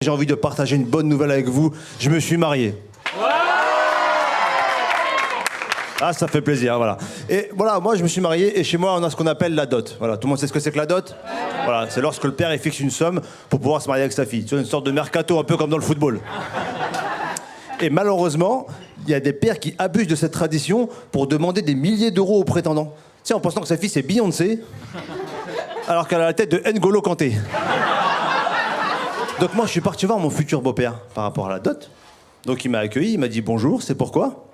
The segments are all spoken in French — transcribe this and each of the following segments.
J'ai envie de partager une bonne nouvelle avec vous. Je me suis marié. Ah, ça fait plaisir, voilà. Et voilà, moi je me suis marié et chez moi on a ce qu'on appelle la dot. Voilà, tout le monde sait ce que c'est que la dot ? Voilà, c'est lorsque le père il fixe une somme pour pouvoir se marier avec sa fille. C'est une sorte de mercato un peu comme dans le football. Et malheureusement, il y a des pères qui abusent de cette tradition pour demander des milliers d'euros aux prétendants. Tu sais, en pensant que sa fille c'est Beyoncé, alors qu'elle a la tête de N'Golo Kanté. Donc moi je suis parti voir mon futur beau-père par rapport à la dot. Donc il m'a accueilli, il m'a dit bonjour, c'est pourquoi ?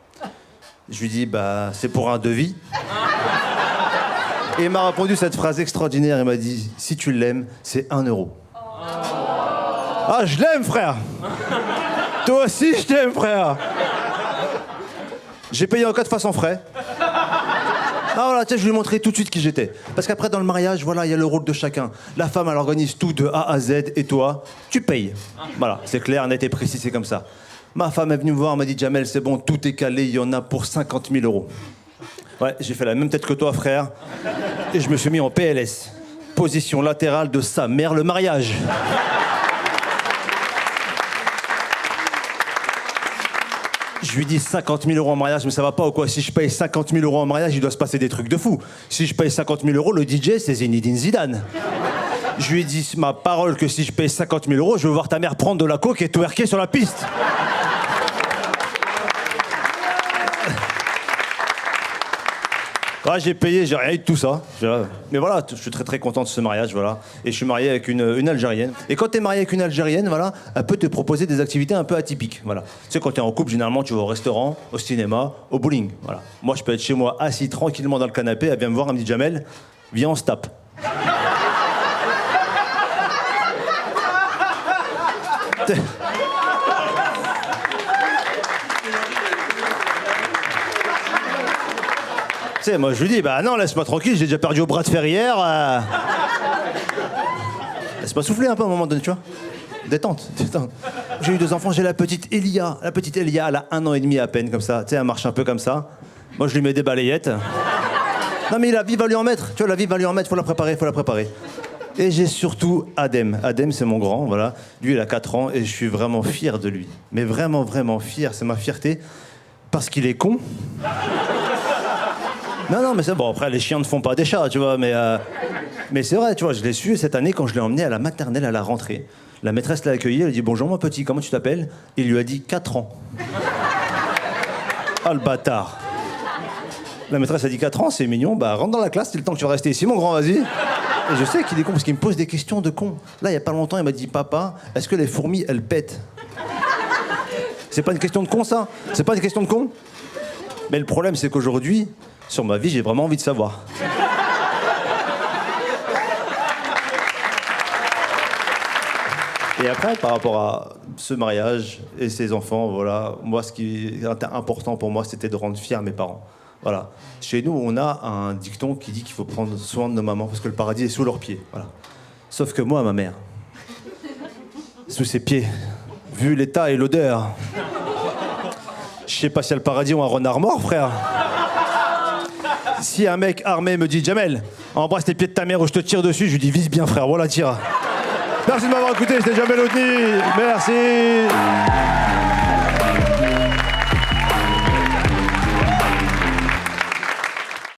Je lui dis bah c'est pour un devis. Et il m'a répondu cette phrase extraordinaire, il m'a dit si tu l'aimes, c'est 1 euro. Ah je l'aime frère. Toi aussi je t'aime frère. J'ai payé en 4 fois sans frais. Ah voilà, tiens, je lui ai montré tout de suite qui j'étais. Parce qu'après, dans le mariage, voilà, il y a le rôle de chacun. La femme, elle organise tout de A à Z, et toi, tu payes. Voilà, c'est clair, net et précis, c'est comme ça. Ma femme est venue me voir, elle m'a dit, Jamel, c'est bon, tout est calé, il y en a pour 50 000 euros. Ouais, j'ai fait la même tête que toi, frère. Et je me suis mis en PLS. Position latérale de sa mère, le mariage. Je lui dis 50 000 euros en mariage, mais ça va pas ou quoi ? Si je paye 50 000 euros en mariage, il doit se passer des trucs de fou. Si je paye 50 000 euros, le DJ, c'est Zinedine Zidane. Je lui ai dit ma parole que si je paye 50 000 euros, je veux voir ta mère prendre de la coke et twerker sur la piste. Ouais, j'ai payé, j'ai rien eu de tout ça. Mais voilà, je suis très très content de ce mariage, voilà. Et je suis marié avec une Algérienne. Et quand t'es marié avec une Algérienne, voilà, elle peut te proposer des activités un peu atypiques, voilà. Tu sais, quand t'es en couple, généralement, tu vas au restaurant, au cinéma, au bowling, voilà. Moi, je peux être chez moi, assis tranquillement dans le canapé, elle vient me voir, elle me dit, Jamel, viens, on se tape. Tu sais, moi je lui dis, bah non, laisse-moi tranquille, j'ai déjà perdu au bras de fer hier. Laisse-moi souffler un peu à un moment donné, tu vois. Détente. J'ai eu 2 enfants, j'ai la petite Elia. La petite Elia, elle a 1 an et demi à peine, comme ça. Tu sais, elle marche un peu comme ça. Moi, je lui mets des balayettes. Non, mais la vie va lui en mettre. Tu vois, la vie va lui en mettre, faut la préparer. Et j'ai surtout Adem. Adem, c'est mon grand, voilà. Lui, il a 4 ans et je suis vraiment fier de lui. Mais vraiment, vraiment fier, c'est ma fierté. Parce qu'il est con. Non, mais c'est bon, après, les chiens ne font pas des chats, tu vois, mais c'est vrai, tu vois, je l'ai su cette année quand je l'ai emmené à la maternelle à la rentrée. La maîtresse l'a accueilli, elle a dit « Bonjour, mon petit, comment tu t'appelles ?» Il lui a dit « 4 ans. » Ah, le bâtard. La maîtresse a dit « 4 ans, c'est mignon, bah rentre dans la classe, c'est le temps que tu vas rester ici, mon grand, vas-y. » Et je sais qu'il est con, parce qu'il me pose des questions de con. Là, il y a pas longtemps, il m'a dit « Papa, est-ce que les fourmis, elles pètent ?» C'est pas une question de con, ça ? C'est pas une question de con ? Mais le problème, c'est qu'aujourd'hui, sur ma vie, j'ai vraiment envie de savoir. Et après, par rapport à ce mariage et ses enfants, voilà, moi, ce qui était important pour moi, c'était de rendre fiers mes parents. Voilà. Chez nous, on a un dicton qui dit qu'il faut prendre soin de nos mamans parce que le paradis est sous leurs pieds. Voilà. Sauf que moi, ma mère, sous ses pieds, vu l'état et l'odeur, je sais pas si y a le paradis ou un renard mort, frère. Si un mec armé me dit « Jamel, embrasse les pieds de ta mère ou je te tire dessus », je lui dis « Vise bien, frère, voilà, tire. » Merci de m'avoir écouté, c'était Jamel Oudni. Merci.